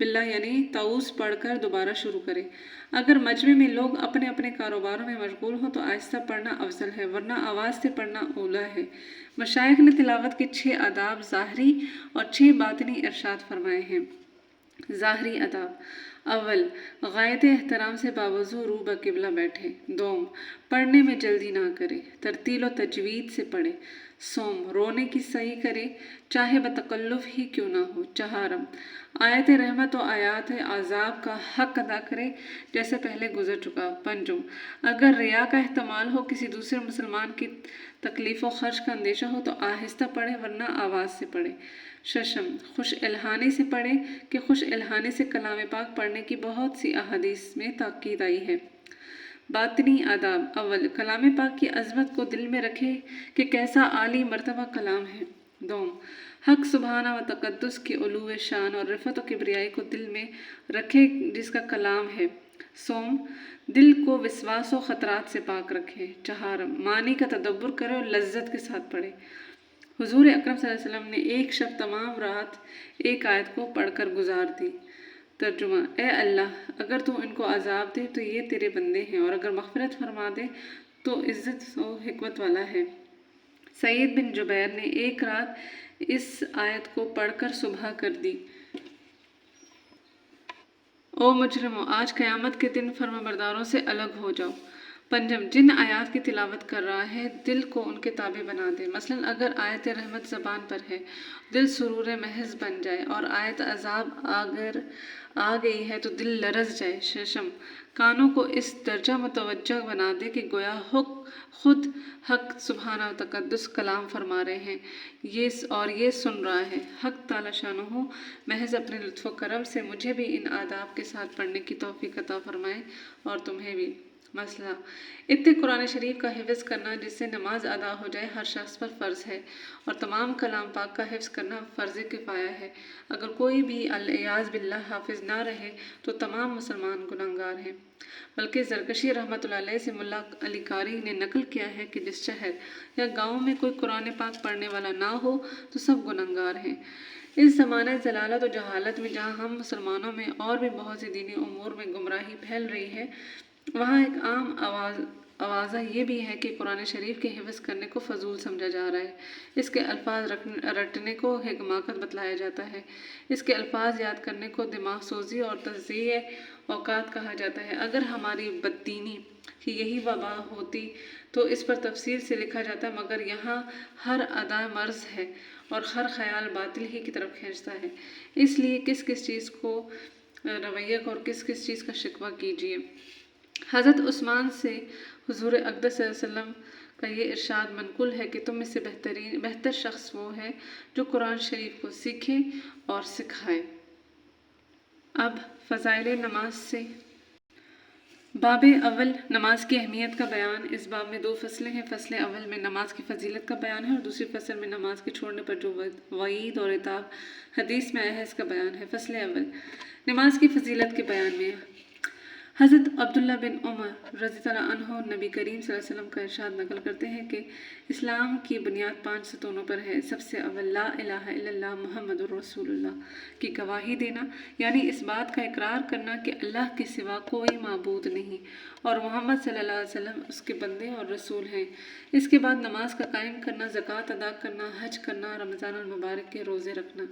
باللہ یعنی طاؤس پڑھ کر دوبارہ شروع کرے۔ اگر مجمع میں لوگ اپنے اپنے کاروباروں میں مشغول ہوں تو آہستہ پڑھنا افضل ہے، ورنہ آواز سے پڑھنا اولیٰ ہے۔ مشائخ نے تلاوت کے 6 آداب ظاہری اور 6 باطنی ارشاد فرمائے ہیں۔ ظاہری آداب: اول، غایت احترام سے باوضو روح بقبلہ بیٹھے۔ دوم، پڑھنے میں جلدی نہ کرے، ترتیل و تجوید سے پڑھے۔ سوم، رونے کی صحیح کرے چاہے بتکلف ہی کیوں نہ ہو۔ چہارم، آیت رحمت و آیات عذاب کا حق ادا کرے جیسے پہلے گزر چکا۔ پنجم، اگر ریا کا احتمال ہو، کسی دوسرے مسلمان کی تکلیف و خرچ کا اندیشہ ہو تو آہستہ پڑھے ورنہ آواز سے پڑھے۔ ششم، خوش الحانی سے پڑھے کہ خوش الحانی سے کلام پاک پڑھنے کی بہت سی احادیث میں تاکید آئی ہے۔ باطنی آداب: اول، کلام پاک کی عظمت کو دل میں رکھے کہ کیسا عالی مرتبہ کلام ہے۔ دوم، حق سبحانہ و تقدس کی علو شان اور رفعت و کبریائی کو دل میں رکھے جس کا کلام ہے۔ سوم، دل کو وسواس و خطرات سے پاک رکھے۔ چہارم، معنی کا تدبر کرے اور لذت کے ساتھ پڑھے۔ حضور اکرم صلی اللہ علیہ وسلم نے ایک شب تمام رات ایک آیت کو پڑھ کر گزار دی۔ ترجمہ: اے اللہ، اگر تو ان کو عذاب دے تو یہ تیرے بندے ہیں، اور اگر مغفرت فرما دے تو عزت و حکمت والا ہے۔ سعید بن جبیر نے ایک رات اس آیت کو پڑھ کر صبح کر دی۔ او مجرمو، آج قیامت کے دن فرمانبرداروں سے الگ ہو جاؤ۔ پنجم، جن آیات کی تلاوت کر رہا ہے دل کو ان کے تابع بنا دے۔ مثلاً اگر آیت رحمت زبان پر ہے، دل سرور محض بن جائے، اور آیت عذاب اگر آ گئی ہے تو دل لرز جائے۔ ششم، کانوں کو اس درجہ متوجہ بنا دے کہ گویا خود حق سبحانہ و تقدس کلام فرما رہے ہیں اور یہ سن رہا ہے۔ حق تعالی شانہ محض اپنے لطف و کرم سے مجھے بھی ان آداب کے ساتھ پڑھنے کی توفیق عطا فرمائے اور تمہیں بھی۔ مسئلہ: قرآن شریف کا حفظ کرنا جس سے نماز ادا ہو جائے ہر شخص پر فرض ہے، اور تمام کلام پاک کا حفظ کرنا فرض کفایہ ہے۔ اگر کوئی بھی العیاذ باللہ حافظ نہ رہے تو تمام مسلمان گنہگار ہیں۔ بلکہ زرکشی رحمۃ اللہ علیہ سے ملا علی قاری نے نقل کیا ہے کہ جس شہر یا گاؤں میں کوئی قرآن پاک پڑھنے والا نہ ہو تو سب گنہگار ہیں۔ اس زمانہ ضلالت و جہالت میں جہاں ہم مسلمانوں میں اور بھی بہت سی دینی امور میں گمراہی پھیل رہی ہے، وہاں ایک عام آوازہ یہ بھی ہے کہ قرآن شریف کے حفظ کرنے کو فضول سمجھا جا رہا ہے، اس کے الفاظ رٹنے کو حماقت بتلایا جاتا ہے، اس کے الفاظ یاد کرنے کو دماغ سوزی اور تضییع اوقات کہا جاتا ہے۔ اگر ہماری بددینی کی یہی وبا ہوتی تو اس پر تفصیل سے لکھا جاتا، مگر یہاں ہر ادا مرض ہے اور ہر خیال باطل ہی کی طرف کھینچتا ہے۔ اس لیے کس کس چیز کو رویہ اور کس کس چیز کا شکوہ کیجیے۔ حضرت عثمان سے حضور اقدس صلی اللہ علیہ وسلم کا یہ ارشاد منقول ہے کہ تم میں سے بہتر شخص وہ ہے جو قرآن شریف کو سیکھے اور سکھائے۔ اب فضائل نماز سے باب اول، نماز کی اہمیت کا بیان۔ اس باب میں 2 فصلیں ہیں۔ فصل اول میں نماز کی فضیلت کا بیان ہے اور دوسری فصل میں نماز کے چھوڑنے پر جو وعید اور عتاب حدیث میں آیا ہے اس کا بیان ہے۔ فصل اول، نماز کی فضیلت کے بیان میں حضرت عبداللہ بن عمر رضی اللہ عنہ نبی کریم صلی اللہ علیہ وسلم کا ارشاد نقل کرتے ہیں کہ اسلام کی بنیاد 5 ستونوں پر ہے۔ سب سے اول لا الہ الا اللہ محمد الرسول اللہ کی گواہی دینا، یعنی اس بات کا اقرار کرنا کہ اللہ کے سوا کوئی معبود نہیں اور محمد صلی اللہ علیہ وسلم اس کے بندے اور رسول ہیں۔ اس کے بعد نماز کا قائم کرنا، زکوٰۃ ادا کرنا، حج کرنا، رمضان المبارک کے روزے رکھنا۔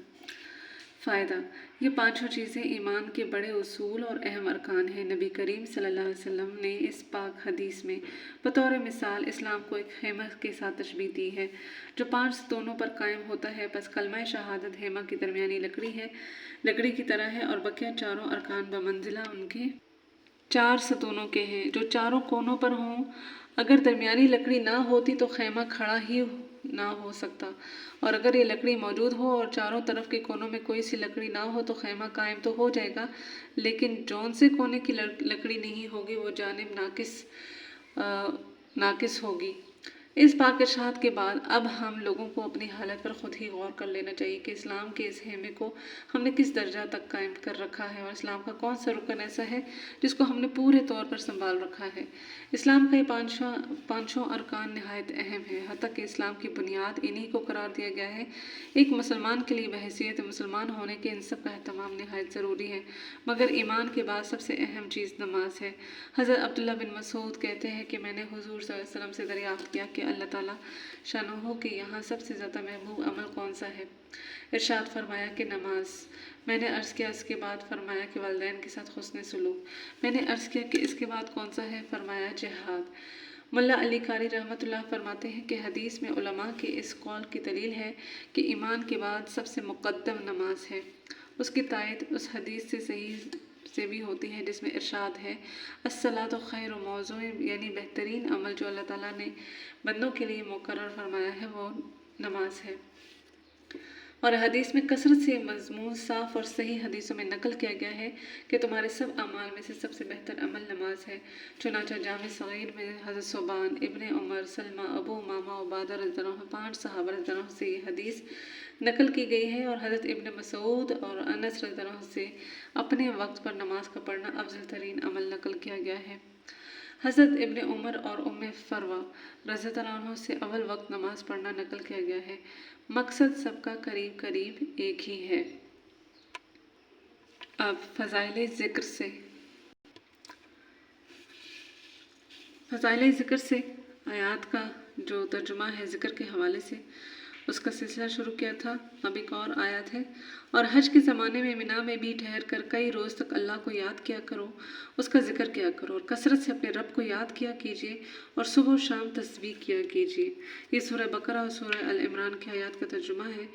فائدہ: یہ 5 چیزیں ایمان کے بڑے اصول اور اہم ارکان ہیں۔ نبی کریم صلی اللہ علیہ وسلم نے اس پاک حدیث میں بطور مثال اسلام کو ایک خیمہ کے ساتھ تشبیہ دی ہے جو 5 ستونوں پر قائم ہوتا ہے۔ پس کلمہ شہادت خیمہ کی درمیانی لکڑی کی طرح ہے اور بقیہ چاروں ارکان بمنزلہ ان کے 4 ستونوں کے ہیں جو چاروں کونوں پر ہوں۔ اگر درمیانی لکڑی نہ ہوتی تو خیمہ کھڑا ہی نہ ہو سکتا، اور اگر یہ لکڑی موجود ہو اور چاروں طرف کے کونوں میں کوئی سی لکڑی نہ ہو تو خیمہ قائم تو ہو جائے گا، لیکن جون سے کونے کی لکڑی نہیں ہوگی وہ جانب ناقص ہوگی۔ اس پاک ارشاد کے بعد اب ہم لوگوں کو اپنی حالت پر خود ہی غور کر لینا چاہیے کہ اسلام کے اس خیمے کو ہم نے کس درجہ تک قائم کر رکھا ہے، اور اسلام کا کون سا رکن ایسا ہے جس کو ہم نے پورے طور پر سنبھال رکھا ہے۔ اسلام کا یہ پانچوں ارکان نہایت اہم ہے، حتیٰ کہ اسلام کی بنیاد انہی کو قرار دیا گیا ہے۔ ایک مسلمان کے لیے بحیثیت مسلمان ہونے کے ان سب کا اہتمام نہایت ضروری ہے، مگر ایمان کے بعد سب سے اہم چیز نماز ہے۔ حضرت عبداللہ بن مسعود کہتے ہیں کہ میں نے حضور صلی اللہ علیہ وسلم سے دریافت کیا کہ اللہ تعالیٰ شانہ کے یہاں سب سے زیادہ محبوب عمل کون سا ہے؟ ارشاد فرمایا کہ نماز۔ میں نے عرض کیا اس کے بعد؟ فرمایا کہ والدین کے ساتھ حسن سلوک۔ میں نے عرض کیا کہ اس کے بعد کون سا ہے؟ فرمایا جہاد۔ ملا علی قاری رحمۃ اللہ فرماتے ہیں کہ حدیث میں علماء کے اس قول کی دلیل ہے کہ ایمان کے بعد سب سے مقدم نماز ہے۔ اس کی تائید اس حدیث سے صحیح سے بھی ہوتی ہے جس میں ارشاد ہے الصلاۃ خیر موضوع، یعنی بہترین عمل جو اللہ تعالیٰ نے بندوں کے لیے مقرر فرمایا ہے وہ نماز ہے۔ اور حدیث میں کثرت سے مضمون صاف اور صحیح حدیثوں میں نقل کیا گیا ہے کہ تمہارے سب اعمال میں سے سب سے بہتر عمل نماز ہے۔ چنانچہ جامع صغیر میں حضرت ثوبان، ابن عمر، سلمہ، ابو امامہ، عبادہ رضی اللہ عنہ، 5 صحابہ رضی اللہ عنہ سے یہ حدیث نقل کی گئی ہے، اور حضرت ابن مسعود اور انس رضی اللہ عنہ سے اپنے وقت پر نماز کا پڑھنا افضل ترین عمل نقل کیا گیا ہے۔ حضرت ابن عمر اور ام فروہ رضی اللہ عنہ سے اول وقت نماز پڑھنا نقل کیا گیا ہے۔ مقصد سب کا قریب قریب ایک ہی ہے۔ اب فضائل ذکر سے آیات کا جو ترجمہ ہے ذکر کے حوالے سے اس کا سلسلہ شروع کیا تھا۔ اب ایک اور آیت ہے، اور حج کے زمانے میں مینا میں بھی ٹھہر کر کئی روز تک اللہ کو یاد کیا کرو، اس کا ذکر کیا کرو، اور کثرت سے اپنے رب کو یاد کیا کیجیے، اور صبح و شام تسبیح کیا کیجیے۔ یہ سورہ بقرہ اور سورہ ال عمران کی آیات کا ترجمہ ہے۔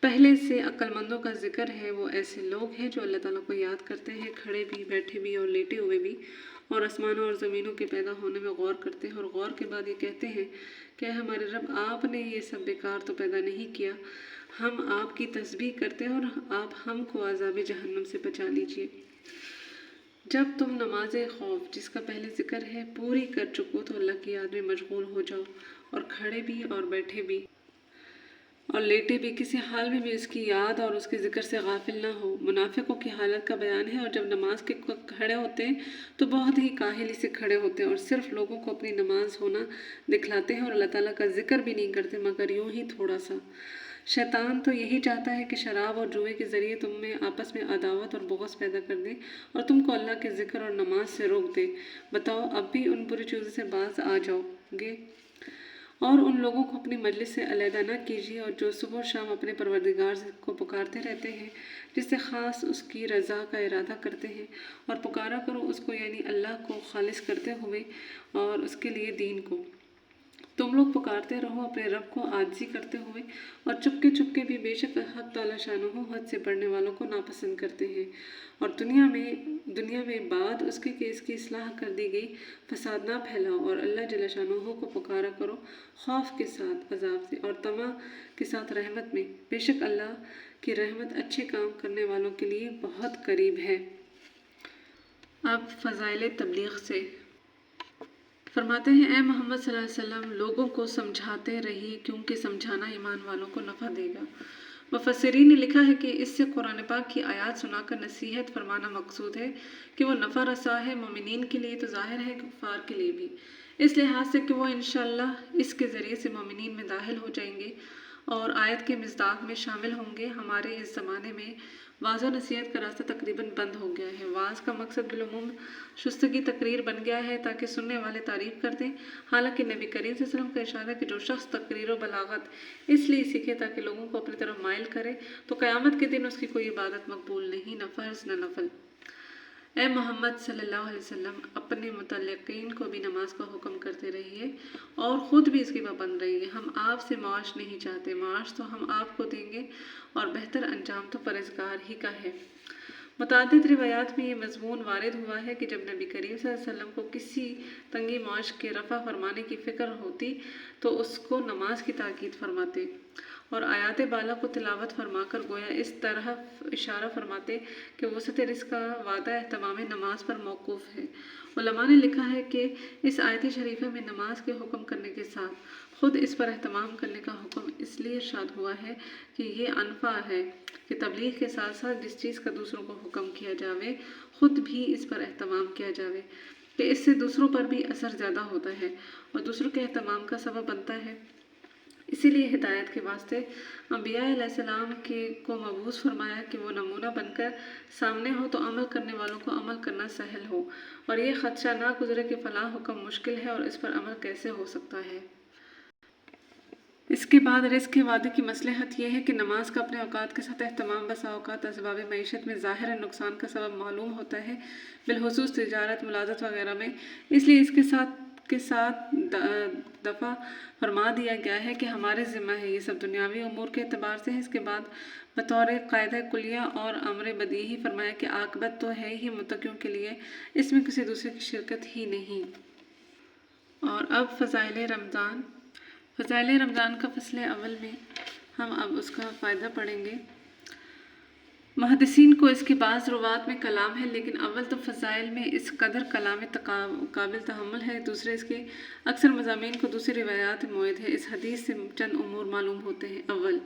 پہلے سے عقل مندوں کا ذکر ہے، وہ ایسے لوگ ہیں جو اللہ تعالیٰ کو یاد کرتے ہیں، کھڑے بھی، بیٹھے بھی اور لیٹے ہوئے بھی، اور آسمانوں اور زمینوں کے پیدا ہونے میں غور کرتے ہیں، اور غور کے بعد یہ کہتے ہیں کہ ہمارے رب، آپ نے یہ سب بیکار تو پیدا نہیں کیا، ہم آپ کی تسبیح کرتے ہیں، اور آپ ہم کو عذاب جہنم سے بچا لیجیے۔ جب تم نماز خوف، جس کا پہلے ذکر ہے، پوری کر چکو تو اللہ کی یاد میں مشغول ہو جاؤ، اور کھڑے بھی اور بیٹھے بھی اور لیٹے بھی، کسی حال میں بھی اس کی یاد اور اس کے ذکر سے غافل نہ ہو۔ منافقوں کی حالت کا بیان ہے، اور جب نماز کے کھڑے ہوتے ہیں تو بہت ہی کاہلی سے کھڑے ہوتے ہیں، اور صرف لوگوں کو اپنی نماز ہونا دکھلاتے ہیں، اور اللہ تعالیٰ کا ذکر بھی نہیں کرتے مگر یوں ہی تھوڑا سا۔ شیطان تو یہی چاہتا ہے کہ شراب اور جوئے کے ذریعے تم میں آپس میں عداوت اور بغض پیدا کر دے، اور تم کو اللہ کے ذکر اور نماز سے روک دے۔ بتاؤ، اب بھی ان بری چیزوں سے باز آ جاؤ گے، اور ان لوگوں کو اپنی مجلس سے علیحدہ نہ کیجیے، اور جو صبح و شام اپنے پروردگار کو پکارتے رہتے ہیں، جس سے خاص اس کی رضا کا ارادہ کرتے ہیں، اور پکارا کرو اس کو، یعنی اللہ کو خالص کرتے ہوئے اور اس کے لیے دین کو۔ تم لوگ پکارتے رہو اپنے رب کو عاجزی کرتے ہوئے، اور چپکے بھی، بے شک حق تعالیٰ شانہ حد سے بڑھنے والوں کو ناپسند کرتے ہیں، اور دنیا میں بعد اس کے کہ اس کی اصلاح کر دی گئی فساد نہ پھیلاؤ، اور اللہ جل شانہ کو پکارا کرو خوف کے ساتھ عذاب سے، اور طمع کے ساتھ رحمت میں، بے شک اللہ کی رحمت اچھے کام کرنے والوں کے لیے بہت قریب ہے۔ اب فضائل تبلیغ سے فرماتے ہیں، اے محمد صلی اللہ علیہ وسلم، لوگوں کو سمجھاتے رہیے، کیونکہ سمجھانا ایمان والوں کو نفع دے گا۔ مفسرین نے لکھا ہے کہ اس سے قرآن پاک کی آیات سنا کر نصیحت فرمانا مقصود ہے کہ وہ نفع رسا ہے، مومنین کے لیے تو ظاہر ہے، کفار کے لیے بھی، اس لحاظ سے کہ وہ انشاءاللہ اس کے ذریعے سے مومنین میں داخل ہو جائیں گے اور آیت کے مصداق میں شامل ہوں گے۔ ہمارے اس زمانے میں واضح نصیحت کا راستہ تقریباً بند ہو گیا ہے۔ واعظ کا مقصد بالعموم شستگی تقریر بن گیا ہے تاکہ سننے والے تعریف کر دیں، حالانکہ نبی کریم صلی اللہ علیہ وسلم کا ارشاد ہے کہ جو شخص تقریر و بلاغت اس لیے سیکھے تاکہ لوگوں کو اپنی طرف مائل کرے تو قیامت کے دن اس کی کوئی عبادت مقبول نہیں، نہ فرض نہ نفل۔ اے محمد صلی اللہ علیہ وسلم، اپنے متعلقین کو بھی نماز کا حکم کرتے رہیے اور خود بھی اس کی پابند رہیے۔ ہم آپ سے معاش نہیں چاہتے، معاش تو ہم آپ کو دیں گے، اور بہتر انجام تو پرہیزگار ہی کا ہے۔ متعدد روایات میں یہ مضمون وارد ہوا ہے کہ جب نبی کریم صلی اللہ علیہ وسلم کو کسی تنگی معاش کے رفع فرمانے کی فکر ہوتی تو اس کو نماز کی تاکید فرماتے، اور آیات بالا کو تلاوت فرما کر گویا اس طرح اشارہ فرماتے کہ وسعت رزق کا وعدہ اہتمام نماز پر موقوف ہے۔ علماء نے لکھا ہے کہ اس آیت شریفہ میں نماز کے حکم کرنے کے ساتھ خود اس پر اہتمام کرنے کا حکم اس لیے ارشاد ہوا ہے کہ یہ انفع ہے کہ تبلیغ کے ساتھ ساتھ جس چیز کا دوسروں کو حکم کیا جاوے خود بھی اس پر اہتمام کیا جاوے، کہ اس سے دوسروں پر بھی اثر زیادہ ہوتا ہے اور دوسروں کے اہتمام کا سبب بنتا ہے۔ اسی لیے ہدایت کے واسطے انبیاء علیہ السلام کو مبعوث فرمایا کہ وہ نمونہ بن کر سامنے ہو تو عمل کرنے والوں کو عمل کرنا سہل ہو اور یہ خدشہ نہ گزرے کہ فلاں حکم مشکل ہے اور اس پر عمل کیسے ہو سکتا ہے۔ اس کے بعد رزق کے وعدے کی مصلحت یہ ہے کہ نماز کا اپنے اوقات کے ساتھ اہتمام بسا اوقات اسباب معیشت میں ظاہر نقصان کا سبب معلوم ہوتا ہے، بالخصوص تجارت، ملازمت وغیرہ میں، اس لیے اس کے ساتھ دفع فرما دیا گیا ہے کہ ہمارے ذمہ ہے۔ یہ سب دنیاوی امور کے اعتبار سے ہے۔ اس کے بعد بطور قاعدہ کلیہ اور امر بدیہی فرمایا کہ عاقبت تو ہے ہی متقیوں کے لیے، اس میں کسی دوسرے کی شرکت ہی نہیں۔ اور اب فضائل رمضان کا فصل اول میں ہم اب اس کا فائدہ پڑھیں گے۔ محدثین کو اس کے بعض روات میں کلام ہے، لیکن اول تو فضائل میں اس قدر کلام قابل تحمل ہے، دوسرے اس کے اکثر مضامین کو دوسری روایات موید ہے۔ اس حدیث سے چند امور معلوم ہوتے ہیں۔ اول،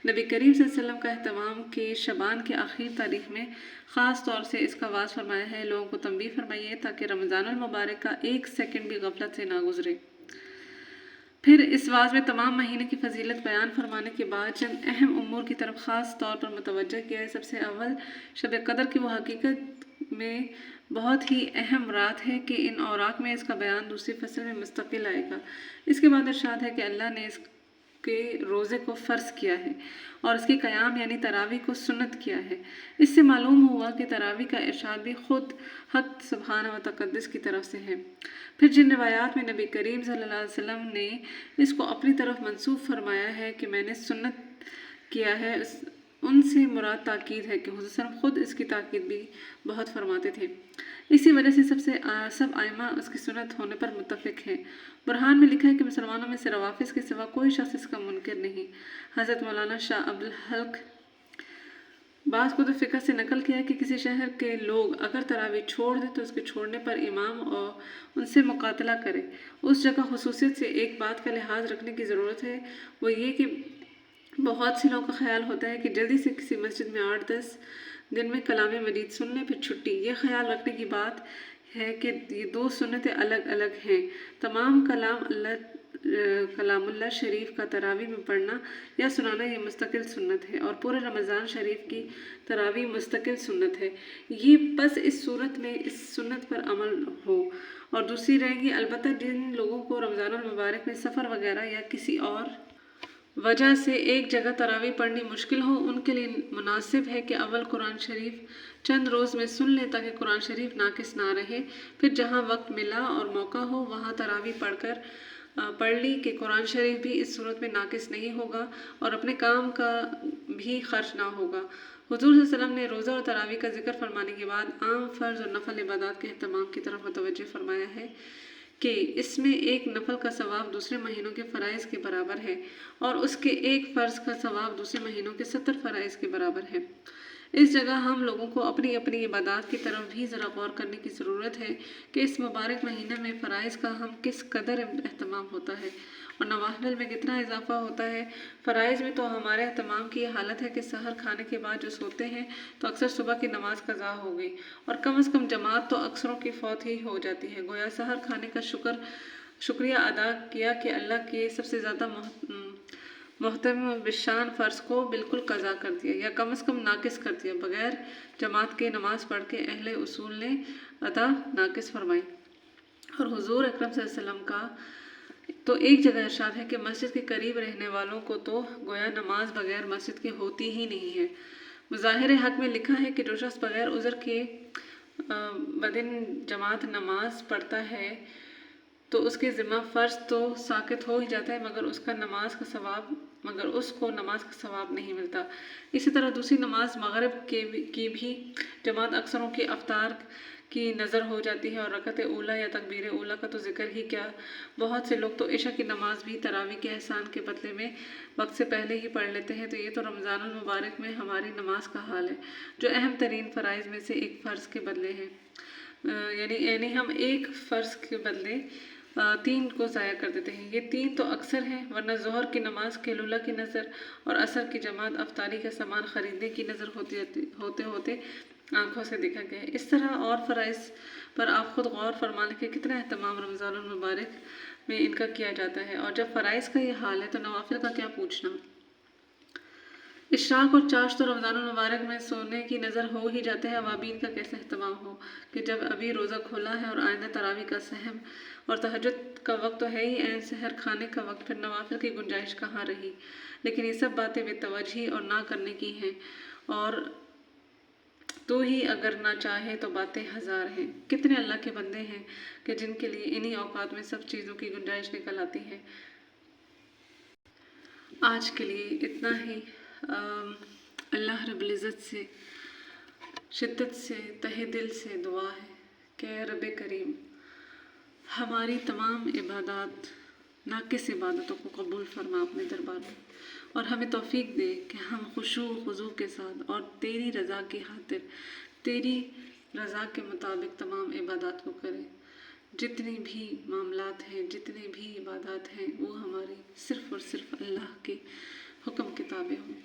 نبی کریم صلی اللہ علیہ وسلم کا اہتمام کہ شعبان کے آخری تاریخ میں خاص طور سے اس کا آغاز فرمایا ہے، لوگوں کو تنبیہ فرمائیے تاکہ رمضان المبارک کا ایک سیکنڈ بھی غفلت سے نہ گزرے۔ پھر اس واعظ میں تمام مہینے کی فضیلت بیان فرمانے کے بعد چند اہم امور کی طرف خاص طور پر متوجہ کیا ہے۔ سب سے اول شب قدر کی وہ حقیقت میں بہت ہی اہم رات ہے کہ ان اوراق میں اس کا بیان دوسری فصل میں مستقل آئے گا۔ اس کے بعد ارشاد ہے کہ اللہ نے اس کے روزے کو فرض کیا ہے اور اس کے قیام یعنی تراویح کو سنت کیا ہے۔ اس سے معلوم ہوا کہ تراویح کا ارشاد بھی خود حق سبحانہ و تقدس کی طرف سے ہے۔ پھر جن روایات میں نبی کریم صلی اللہ علیہ وسلم نے اس کو اپنی طرف منسوب فرمایا ہے کہ میں نے سنت کیا ہے، ان سے مراد تاکید ہے کہ حضور صلی اللہ علیہ وسلم خود اس کی تاکید بھی بہت فرماتے تھے۔ اسی وجہ سے سب ائمہ اس کی سنت ہونے پر متفق ہیں۔ برہان میں لکھا ہے کہ مسلمانوں میں سے روافظ کے سوا کوئی شخص اس کا منکر نہیں۔ حضرت مولانا شاہ عبدالحق بعض کتب فقہ سے نقل کیا ہے کہ کسی شہر کے لوگ اگر تراویح چھوڑ دیں تو اس کے چھوڑنے پر امام اور ان سے مقاتلہ کرے۔ اس جگہ خصوصیت سے ایک بات کا لحاظ رکھنے کی ضرورت ہے، وہ یہ کہ بہت سے لوگوں کا خیال ہوتا ہے کہ جلدی سے کسی مسجد میں 8-10 دن میں کلام مجید سن لیں پھر چھٹی۔ یہ خیال رکھنے کی بات ہے کہ یہ دو سنتیں الگ الگ ہیں۔ تمام کلام اللہ شریف کا تراویح میں پڑھنا یا سنانا یہ مستقل سنت ہے اور پورے رمضان شریف کی تراویح مستقل سنت ہے۔ یہ بس اس صورت میں اس سنت پر عمل ہو اور دوسری رہے گی، البتہ جن لوگوں کو رمضان المبارک میں سفر وغیرہ یا کسی اور وجہ سے ایک جگہ تراویح پڑھنی مشکل ہو، ان کے لیے مناسب ہے کہ اول قرآن شریف چند روز میں سن لیں تاکہ قرآن شریف ناقص نہ رہے، پھر جہاں وقت ملا اور موقع ہو وہاں تراویح پڑھ لی کہ قرآن شریف بھی اس صورت میں ناقص نہیں ہوگا اور اپنے کام کا بھی خرچ نہ ہوگا۔ حضور صلی اللہ علیہ وسلم نے روزہ اور تراویح کا ذکر فرمانے کے بعد عام فرض اور نفل عبادات کے اہتمام کی طرف متوجہ فرمایا ہے کہ اس میں ایک نفل کا ثواب دوسرے مہینوں کے فرائض کے برابر ہے اور اس کے ایک فرض کا ثواب دوسرے مہینوں کے 70 فرائض کے برابر ہے۔ اس جگہ ہم لوگوں کو اپنی اپنی عبادات کی طرف بھی ذرا غور کرنے کی ضرورت ہے کہ اس مبارک مہینے میں فرائض کا ہم کس قدر اہتمام ہوتا ہے اور نوافل میں کتنا اضافہ ہوتا ہے۔ فرائض میں تو ہمارے اہتمام کی یہ حالت ہے کہ سحر کھانے کے بعد جو سوتے ہیں تو اکثر صبح کی نماز قضا ہو گئی اور کم از کم جماعت تو اکثروں کی فوت ہی ہو جاتی ہے۔ گویا سحر کھانے کا شکریہ ادا کیا کہ اللہ کے سب سے زیادہ محترم بشان فرض کو بالکل قضا کر دیا یا کم از کم ناقص کر دیا، بغیر جماعت کے نماز پڑھ کے اہل اصول نے ادا ناقص فرمائی۔ اور حضور اکرم صلی اللہ علیہ وسلم کا تو ایک جگہ ارشاد ہے کہ مسجد کے قریب رہنے والوں کو تو گویا نماز بغیر مسجد کے ہوتی ہی نہیں ہے۔ مظاہر حق میں لکھا ہے کہ جو شخص بغیر عذر کے بدن جماعت نماز پڑھتا ہے تو اس کے ذمہ فرض تو ساقط ہو ہی جاتا ہے مگر اس کو نماز کا ثواب نہیں ملتا۔ اسی طرح دوسری نماز مغرب کی بھی جماعت اکثروں کی افطار کی نظر ہو جاتی ہے اور رکعت اولیٰ یا تکبیر اولیٰ کا تو ذکر ہی کیا، بہت سے لوگ تو عشاء کی نماز بھی تراویح کے احسان کے بدلے میں وقت سے پہلے ہی پڑھ لیتے ہیں۔ تو یہ تو رمضان المبارک میں ہماری نماز کا حال ہے جو اہم ترین فرائض میں سے ایک فرض کے بدلے ہے، یعنی ہم ایک فرض کے بدلے تین کو ضائع کر دیتے ہیں۔ یہ تین تو اکثر ہیں، ورنہ ظہر کی نماز قیلولہ کی نظر اور عصر کی جماعت افطاری کا سامان خریدنے کی نظر ہوتے ہوتے آنکھوں سے دیکھا گیا ہے۔ اس طرح اور فرائض پر آپ خود غور فرما لیں کہ کتنا اہتمام رمضان المبارک میں ان کا کیا جاتا ہے، اور جب فرائض کا یہ حال ہے تو نوافل کا کیا پوچھنا۔ اشراق اور چاشت تو رمضان المبارک میں سونے کی نظر ہو ہی جاتے ہیں، اوابین کا کیسا اہتمام ہو کہ جب ابھی روزہ کھلا ہے اور آئندہ تراویح کا سحر اور تہجد کا وقت تو ہے ہی، عین سحر کھانے کا وقت، پھر نوافل کی گنجائش کہاں رہی۔ لیکن یہ سب باتیں بے توجہی اور نہ کرنے کی ہیں، اور تو ہی اگر نہ چاہے تو باتیں ہزار ہیں۔ کتنے اللہ کے بندے ہیں کہ جن کے لیے انہی اوقات میں سب چیزوں کی گنجائش نکل آتی ہے۔ آج کے لیے اتنا ہی۔ اللہ رب العزت سے شدت سے تہہ دل سے دعا ہے کہ اے رب کریم ہماری تمام عبادات، ناقص عبادتوں کو قبول فرما اپنے دربار میں، اور ہمیں توفیق دے کہ ہم خشوع و خضوع کے ساتھ اور تیری رضا کی خاطر، تیری رضا کے مطابق تمام عبادات کو کریں۔ جتنی بھی معاملات ہیں، جتنی بھی عبادات ہیں، وہ ہماری صرف اور صرف اللہ کے حکم کے تابع ہوں۔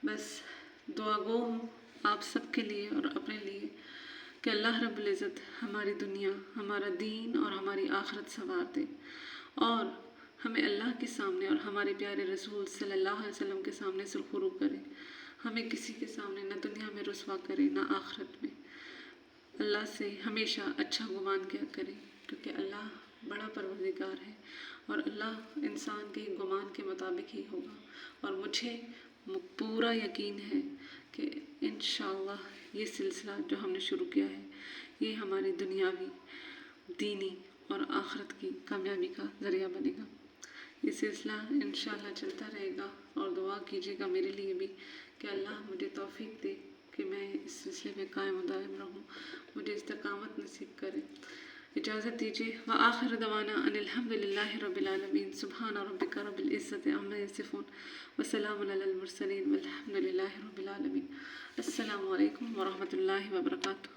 بس دعا گو ہوں آپ سب کے لیے اور اپنے لیے کہ اللہ رب العزت ہماری دنیا، ہمارا دین اور ہماری آخرت سنوار دے، اور ہمیں اللہ کے سامنے اور ہمارے پیارے رسول صلی اللہ علیہ وسلم کے سامنے سرخرو کرے، ہمیں کسی کے سامنے نہ دنیا میں رسوا کرے نہ آخرت میں۔ اللہ سے ہمیشہ اچھا گمان کیا کرے، کیونکہ اللہ بڑا پروردگار ہے اور اللہ انسان کے گمان کے مطابق ہی ہوگا، اور مجھے پورا یقین ہے کہ انشاءاللہ یہ سلسلہ جو ہم نے شروع کیا ہے یہ ہماری دنیاوی، دینی اور آخرت کی کامیابی کا ذریعہ بنے گا۔ یہ سلسلہ انشاءاللہ چلتا رہے گا، اور دعا کیجیے گا میرے لیے بھی کہ اللہ مجھے توفیق دے کہ میں اس سلسلے میں قائم و دائم رہوں، مجھے استقامت نصیب کرے۔ اجازت دیجیے۔ وآخر دعوانا ان الحمد للہ رب العالمین۔ سبحان ربک رب العزت عما یصفون وسلام علی المرسلین والحمد للہ رب العالمین۔ السلام علیکم ورحمۃ اللہ وبرکاتہ۔